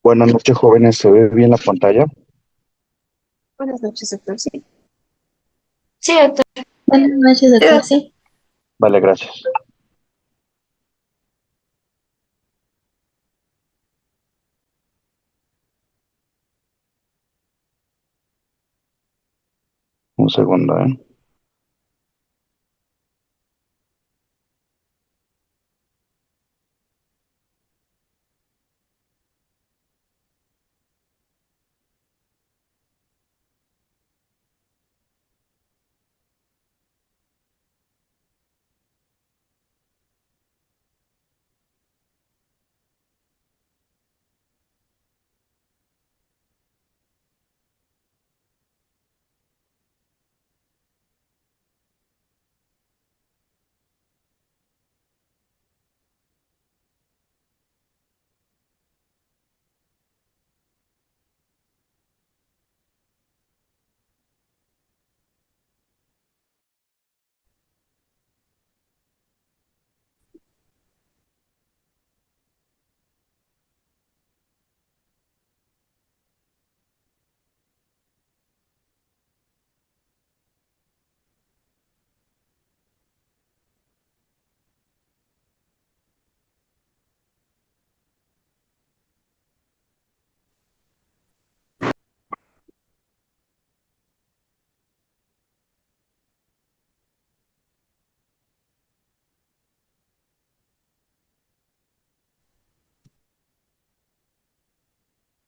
Buenas noches, jóvenes. ¿Se ve bien la pantalla? Buenas noches, doctor. Sí. Sí, doctor. Buenas noches, Sí, doctor. doctor. Sí. Vale, gracias. Un segundo, ¿eh?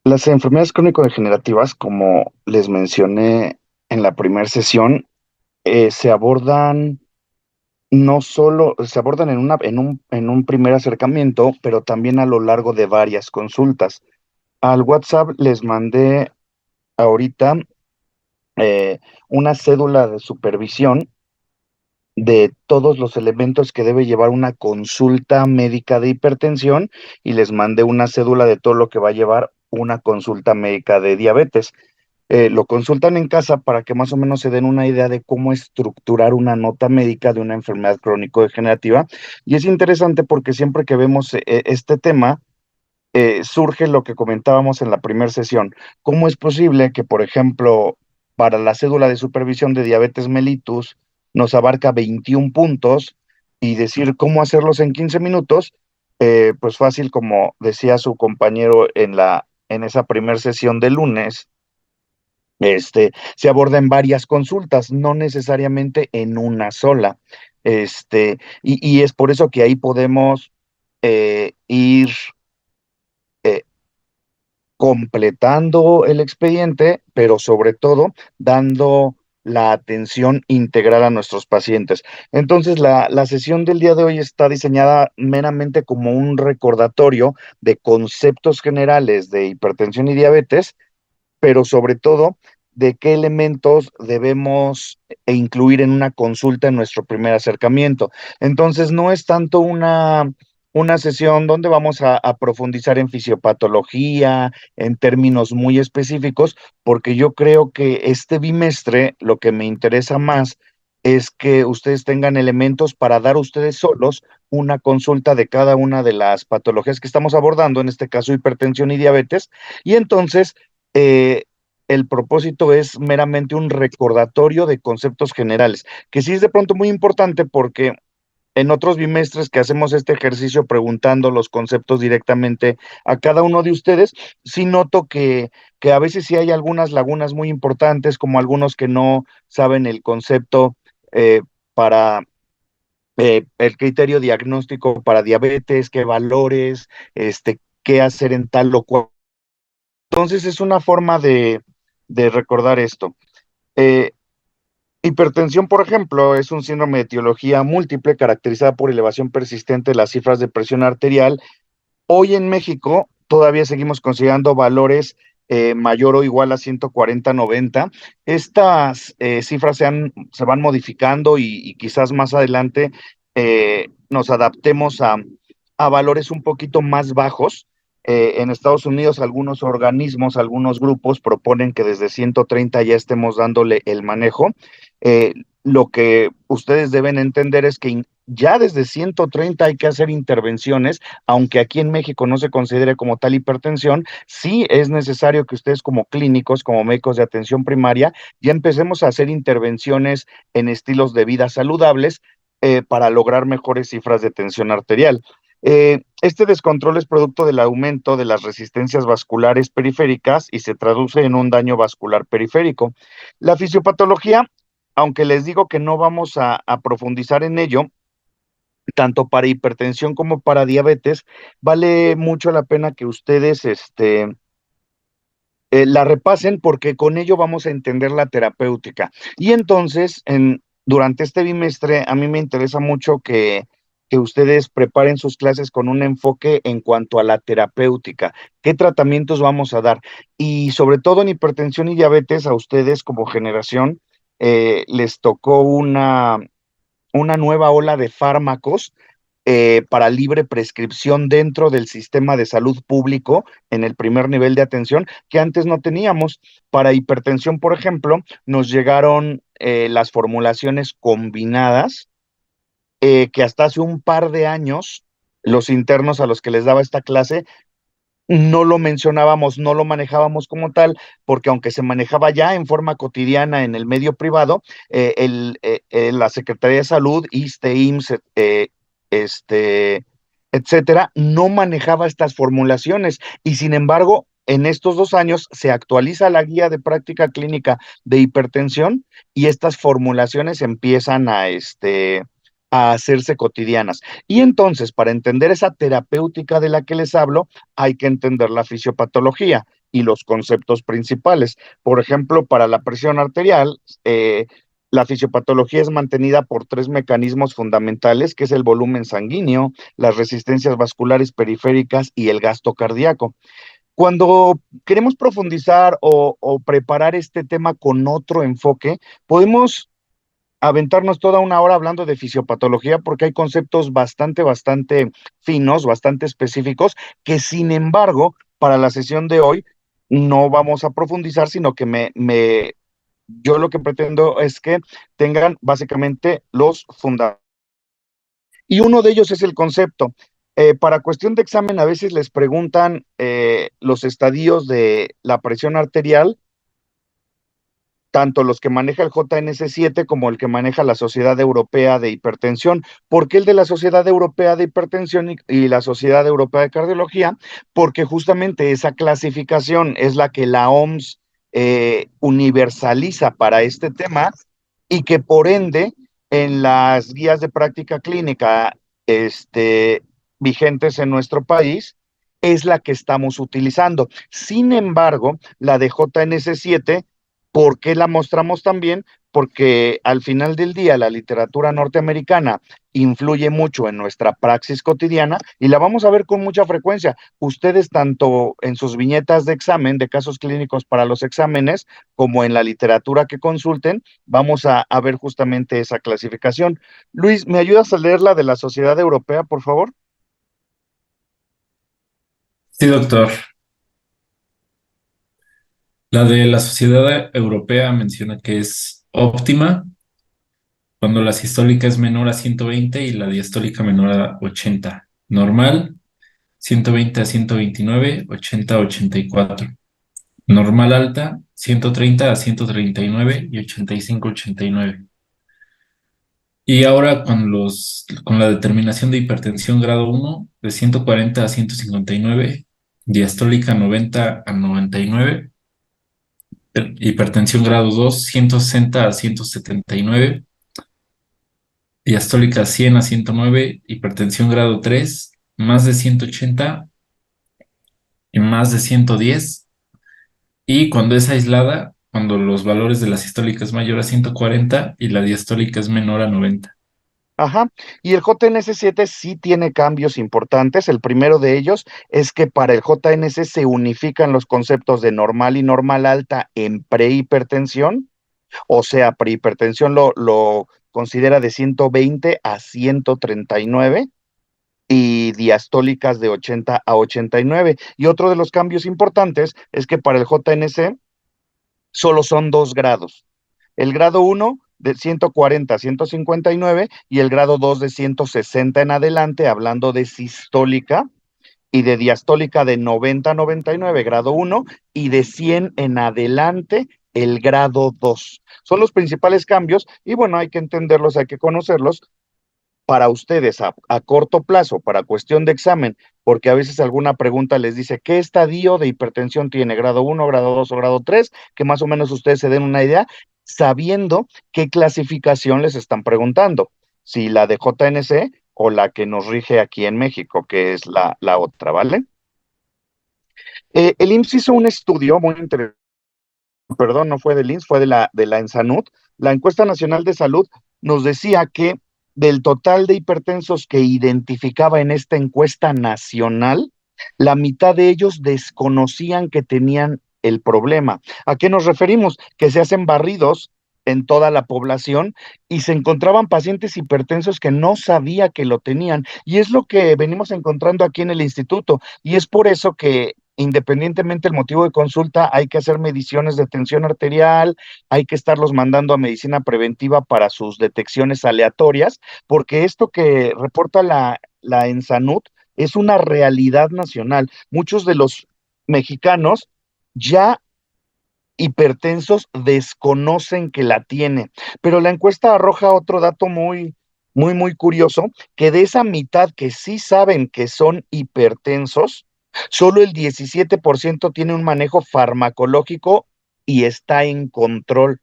Las enfermedades crónico-degenerativas, como les mencioné en la primera sesión, se abordan no solo, se abordan en un primer acercamiento, pero también a lo largo de varias consultas. Al WhatsApp les mandé ahorita eh, una cédula de supervisión de todos los elementos que debe llevar una consulta médica de hipertensión y les mandé una cédula de todo lo que va a llevar una consulta médica de diabetes. Lo consultan en casa para que más o menos se den una idea de cómo estructurar una nota médica de una enfermedad crónico-degenerativa. Y es interesante porque siempre que vemos este tema, surge lo que comentábamos en la primera sesión. ¿Cómo es posible que, por ejemplo, para la cédula de supervisión de diabetes mellitus nos abarca 21 puntos y decir cómo hacerlos en 15 minutos? Pues fácil, como decía su compañero en esa primera sesión de lunes, se aborda en varias consultas, no necesariamente en una sola. Y es por eso que ahí podemos ir eh, completando el expediente, pero sobre todo dando la atención integral a nuestros pacientes. Entonces, la sesión del día de hoy está diseñada meramente como un recordatorio de conceptos generales de hipertensión y diabetes, pero sobre todo de qué elementos debemos incluir en una consulta en nuestro primer acercamiento. Entonces, no es tanto una sesión donde vamos a profundizar en fisiopatología, en términos muy específicos, porque yo creo que este bimestre lo que me interesa más es que ustedes tengan elementos para dar ustedes solos una consulta de cada una de las patologías que estamos abordando, en este caso hipertensión y diabetes, y entonces eh, el propósito es meramente un recordatorio de conceptos generales, que sí es de pronto muy importante porque en otros bimestres que hacemos este ejercicio preguntando los conceptos directamente a cada uno de ustedes, sí noto que a veces sí hay algunas lagunas muy importantes, como algunos que no saben el concepto para el criterio diagnóstico para diabetes, qué valores, qué hacer en tal o cual. Entonces es una forma de recordar esto. Eh, Hipertensión, por ejemplo, es un síndrome de etiología múltiple caracterizada por elevación persistente de las cifras de presión arterial. Hoy en México todavía seguimos considerando valores mayor o igual a 140/90. Estas cifras se van modificando y quizás más adelante nos adaptemos a valores un poquito más bajos. En Estados Unidos, algunos organismos, algunos grupos proponen que desde 130 ya estemos dándole el manejo. Lo que ustedes deben entender es que ya desde 130 hay que hacer intervenciones, aunque aquí en México no se considere como tal hipertensión, sí es necesario que ustedes como clínicos, como médicos de atención primaria, ya empecemos a hacer intervenciones en estilos de vida saludables para lograr mejores cifras de tensión arterial. Este descontrol es producto del aumento de las resistencias vasculares periféricas y se traduce en un daño vascular periférico. La fisiopatología, aunque les digo que no vamos a profundizar en ello, tanto para hipertensión como para diabetes, vale mucho la pena que ustedes la repasen porque con ello vamos a entender la terapéutica. Y entonces, durante este bimestre, a mí me interesa mucho que ustedes preparen sus clases con un enfoque en cuanto a la terapéutica, qué tratamientos vamos a dar. Y sobre todo en hipertensión y diabetes, a ustedes como generación, les tocó una nueva ola de fármacos para libre prescripción dentro del sistema de salud público en el primer nivel de atención que antes no teníamos. Para hipertensión, por ejemplo, nos llegaron las formulaciones combinadas que hasta hace un par de años los internos a los que les daba esta clase no lo mencionábamos, no lo manejábamos como tal, porque aunque se manejaba ya en forma cotidiana en el medio privado, la Secretaría de Salud, ISSSTE, IMSS, etcétera, no manejaba estas formulaciones y sin embargo, en estos 2 años se actualiza la guía de práctica clínica de hipertensión y estas formulaciones empiezan a hacerse cotidianas. Y entonces, para entender esa terapéutica de la que les hablo, hay que entender la fisiopatología y los conceptos principales. Por ejemplo, para la presión arterial, la fisiopatología es mantenida por tres mecanismos fundamentales, que es el volumen sanguíneo, las resistencias vasculares periféricas y el gasto cardíaco. Cuando queremos profundizar o preparar este tema con otro enfoque, podemos aventarnos toda una hora hablando de fisiopatología porque hay conceptos bastante finos, bastante específicos, que sin embargo, para la sesión de hoy no vamos a profundizar, sino que yo lo que pretendo es que tengan básicamente los fundamentos. Y uno de ellos es el concepto. Para cuestión de examen, a veces les preguntan los estadios de la presión arterial, tanto los que maneja el JNS7 como el que maneja la Sociedad Europea de Hipertensión. ¿Por qué el de la Sociedad Europea de Hipertensión y la Sociedad Europea de Cardiología? Porque justamente esa clasificación es la que la OMS universaliza para este tema y que por ende en las guías de práctica clínica vigentes en nuestro país es la que estamos utilizando. Sin embargo, la de JNS7, ¿por qué la mostramos también? Porque al final del día la literatura norteamericana influye mucho en nuestra praxis cotidiana y la vamos a ver con mucha frecuencia. Ustedes tanto en sus viñetas de examen, de casos clínicos para los exámenes, como en la literatura que consulten, vamos a ver justamente esa clasificación. Luis, ¿me ayudas a leer la de la Sociedad Europea, por favor? Sí, doctor. La de la Sociedad Europea menciona que es óptima cuando la sistólica es menor a 120 y la diastólica menor a 80. Normal, 120 a 129, 80 a 84. Normal alta, 130 a 139 y 85 a 89. Y ahora con la determinación de hipertensión grado 1, de 140 a 159, diastólica 90 a 99, hipertensión grado 2, 160 a 179, diastólica 100 a 109, hipertensión grado 3, más de 180 y más de 110. Y cuando es aislada, cuando los valores de la sistólica es mayor a 140 y la diastólica es menor a 90. Ajá, y el JNS7 sí tiene cambios importantes. El primero de ellos es que para el JNS se unifican los conceptos de normal y normal alta en prehipertensión, o sea, prehipertensión lo considera de 120 a 139 y diastólicas de 80 a 89. Y otro de los cambios importantes es que para el JNS solo son 2 grados. El grado 1 de 140 a 159 y el grado 2 de 160 en adelante, hablando de sistólica, y de diastólica de 90 a 99, grado 1, y de 100 en adelante, el grado 2. Son los principales cambios y bueno, hay que entenderlos, hay que conocerlos para ustedes a corto plazo, para cuestión de examen, porque a veces alguna pregunta les dice, ¿qué estadio de hipertensión tiene? ¿Grado 1, grado 2 o grado 3? Que más o menos ustedes se den una idea, sabiendo qué clasificación les están preguntando, si la de JNC o la que nos rige aquí en México, que es la otra, ¿vale? El IMSS hizo un estudio muy interesante, perdón, no fue del IMSS, fue de la ENSANUD. La encuesta nacional de salud nos decía que del total de hipertensos que identificaba en esta encuesta nacional, la mitad de ellos desconocían que tenían el problema. ¿A qué nos referimos? Que se hacen barridos en toda la población y se encontraban pacientes hipertensos que no sabía que lo tenían. Y es lo que venimos encontrando aquí en el instituto. Y es por eso que independientemente del motivo de consulta, hay que hacer mediciones de tensión arterial, hay que estarlos mandando a medicina preventiva para sus detecciones aleatorias, porque esto que reporta la ENSANUD es una realidad nacional. Muchos de los mexicanos ya hipertensos desconocen que la tienen, pero la encuesta arroja otro dato muy curioso, que de esa mitad que sí saben que son hipertensos, solo el 17% tiene un manejo farmacológico y está en control.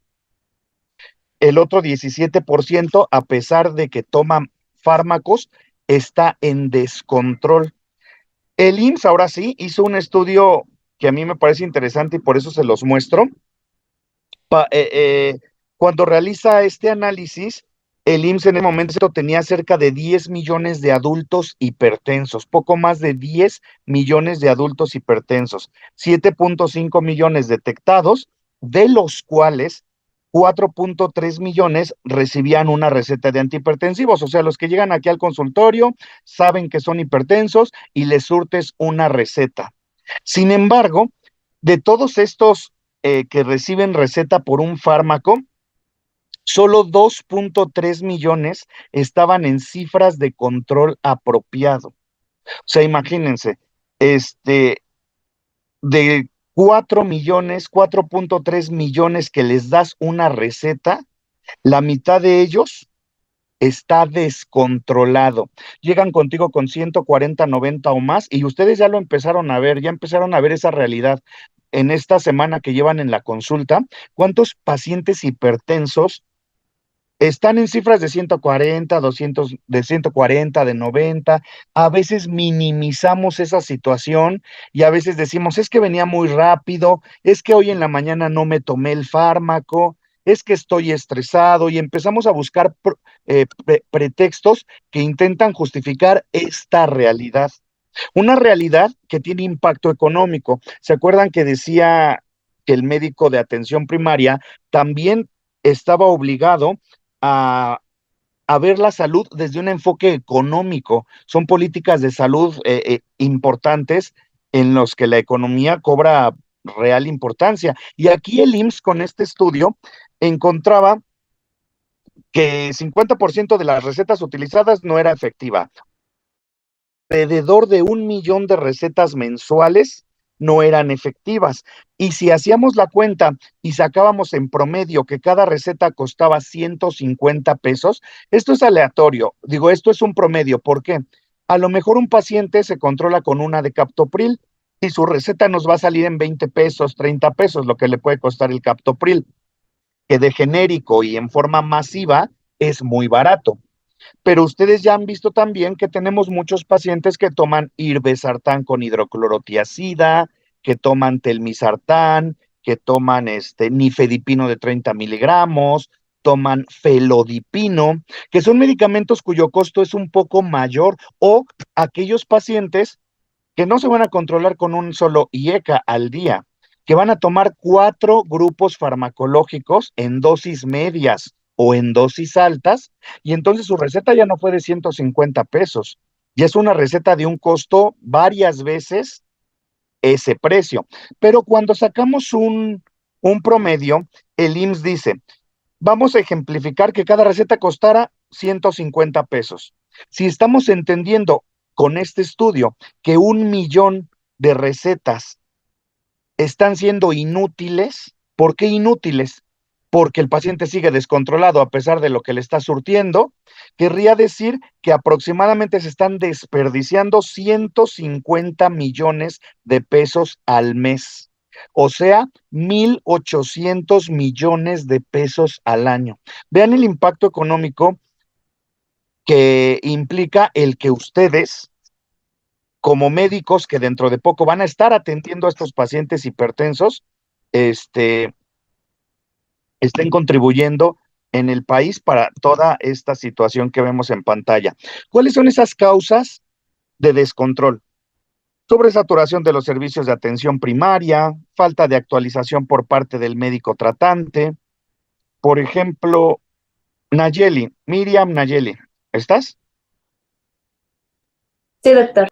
El otro 17%, a pesar de que toman fármacos, está en descontrol. El IMSS ahora sí hizo un estudio que a mí me parece interesante y por eso se los muestro. Pa- eh, eh, Cuando realiza este análisis, el IMSS en el momento tenía cerca de 10 millones de adultos hipertensos, poco más de 10 millones de adultos hipertensos, 7.5 millones detectados, de los cuales 4.3 millones recibían una receta de antihipertensivos, o sea, los que llegan aquí al consultorio saben que son hipertensos y les surtes una receta. Sin embargo, de todos estos que reciben receta por un fármaco, solo 2.3 millones estaban en cifras de control apropiado. O sea, imagínense, este, de 4 millones, 4.3 millones que les das una receta, la mitad de ellos está descontrolado. Llegan contigo con 140, 90 o más y ustedes ya lo empezaron a ver, ya empezaron a ver esa realidad en esta semana que llevan en la consulta. ¿Cuántos pacientes hipertensos están en cifras de 140, 200, de 140, de 90? A veces minimizamos esa situación y a veces decimos, es que venía muy rápido, es que hoy en la mañana no me tomé el fármaco, es que estoy estresado y empezamos a buscar pretextos que intentan justificar esta realidad. Una realidad que tiene impacto económico. ¿Se acuerdan que decía que el médico de atención primaria también estaba obligado a, a ver la salud desde un enfoque económico? Son políticas de salud importantes en los que la economía cobra real importancia. Y aquí el IMSS con este estudio encontraba que 50% de las recetas utilizadas no era efectiva. Alrededor de 1 millón de recetas mensuales no eran efectivas. Y si hacíamos la cuenta y sacábamos en promedio que cada receta costaba 150 pesos, esto es aleatorio. Digo, esto es un promedio. ¿Por qué? A lo mejor un paciente se controla con una de captopril y su receta nos va a salir en 20 pesos, 30 pesos, lo que le puede costar el captopril, que de genérico y en forma masiva es muy barato. Pero ustedes ya han visto también que tenemos muchos pacientes que toman irbesartán con hidroclorotiazida, que toman telmisartán, que toman nifedipino de 30 miligramos, toman felodipino, que son medicamentos cuyo costo es un poco mayor, o aquellos pacientes que no se van a controlar con un solo IECA al día, que van a tomar 4 grupos farmacológicos en dosis medias o en dosis altas, y entonces su receta ya no fue de 150 pesos, ya es una receta de un costo varias veces ese precio. Pero cuando sacamos un promedio, el IMSS dice, Vamos a ejemplificar que cada receta costara 150 pesos. Si estamos entendiendo con este estudio que 1 millón de recetas están siendo inútiles, ¿por qué inútiles? Porque el paciente sigue descontrolado a pesar de lo que le está surtiendo, querría decir que aproximadamente se están desperdiciando 150 millones de pesos al mes. O sea, 1,800 millones de pesos al año. Vean el impacto económico que implica el que ustedes, como médicos que dentro de poco van a estar atendiendo a estos pacientes hipertensos, este, estén contribuyendo en el país para toda esta situación que vemos en pantalla. ¿Cuáles son esas causas de descontrol? Sobresaturación de los servicios de atención primaria, falta de actualización por parte del médico tratante. Por ejemplo, Nayeli, Miriam Nayeli, ¿estás? Sí, doctor.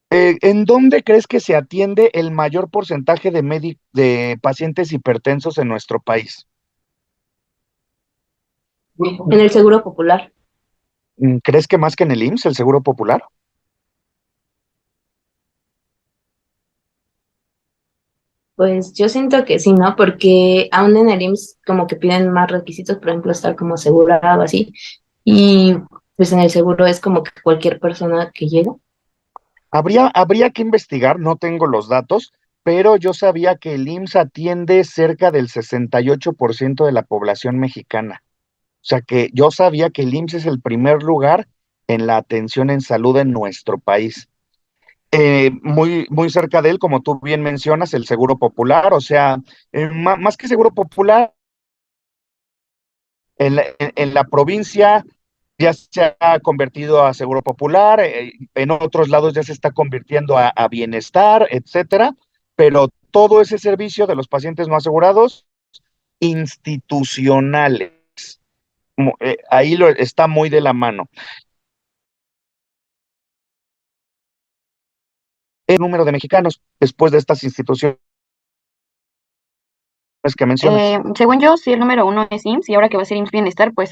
¿En dónde crees que se atiende el mayor porcentaje de pacientes hipertensos en nuestro país? En el Seguro Popular. ¿Crees que más que en el IMSS, el Seguro Popular? Pues yo siento que sí, ¿no? Porque aún en el IMSS como que piden más requisitos, por ejemplo, estar como asegurado así. Y pues en el seguro es como que cualquier persona que llega. Habría que investigar, no tengo los datos, pero yo sabía que el IMSS atiende cerca del 68% de la población mexicana. O sea que yo sabía que el IMSS es el primer lugar en la atención en salud en nuestro país. Muy, muy cerca de él, como tú bien mencionas, el Seguro Popular, o sea, más que Seguro Popular, en la provincia ya se ha convertido a Seguro Popular, en otros lados ya se está convirtiendo a Bienestar, etcétera, pero todo ese servicio de los pacientes no asegurados, institucionales, ahí está muy de la mano. El número de mexicanos después de estas instituciones que mencionas. Según yo, sí, el número uno es IMSS y ahora que va a ser IMSS Bienestar, pues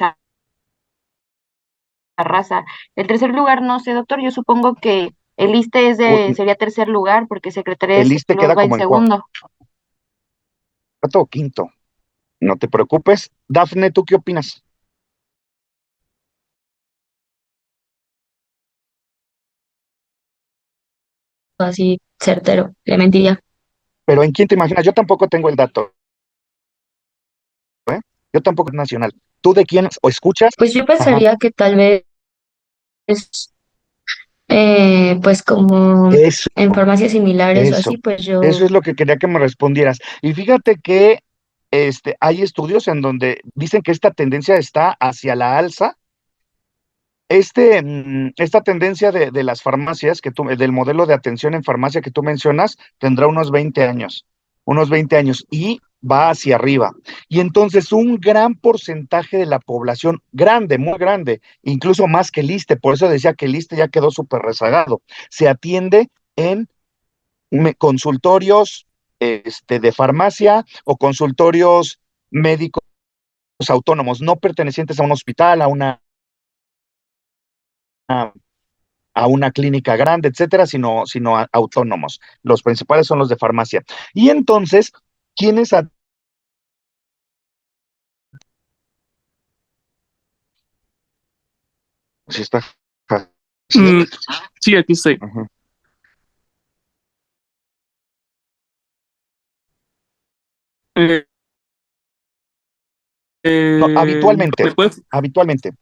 arrasa. El tercer lugar, no sé, doctor, yo supongo que el ISSSTE sería tercer lugar porque Secretaría de El ISSSTE Salud queda va en como en segundo. cuarto o quinto. No te preocupes. Dafne, ¿tú qué opinas? Así certero, le mentiría. Pero ¿en quién te imaginas? Yo tampoco tengo el dato, ¿eh? Yo tampoco es nacional. ¿Tú de quién o escuchas? Pues yo Ajá. pensaría que tal vez, pues como Eso, en farmacias similares o así, eso. pues Eso yo, es lo que quería que me respondieras. Y fíjate que hay estudios en donde dicen que esta tendencia está hacia la alza. Esta tendencia de las farmacias, del modelo de atención en farmacia que tú mencionas, tendrá unos 20 años, y va hacia arriba. Y entonces un gran porcentaje de la población, grande, muy grande, incluso más que el ISSSTE, por eso decía que el ISSSTE ya quedó súper rezagado, se atiende en consultorios de farmacia o consultorios médicos autónomos, no pertenecientes a un hospital, a una clínica grande, etcétera, sino autónomos. Los principales son los de farmacia. Y entonces, ¿quiénes? Si está. Mm, sí, aquí estoy. Ujú. Eh, No, habitualmente, ¿Me puedes? habitualmente.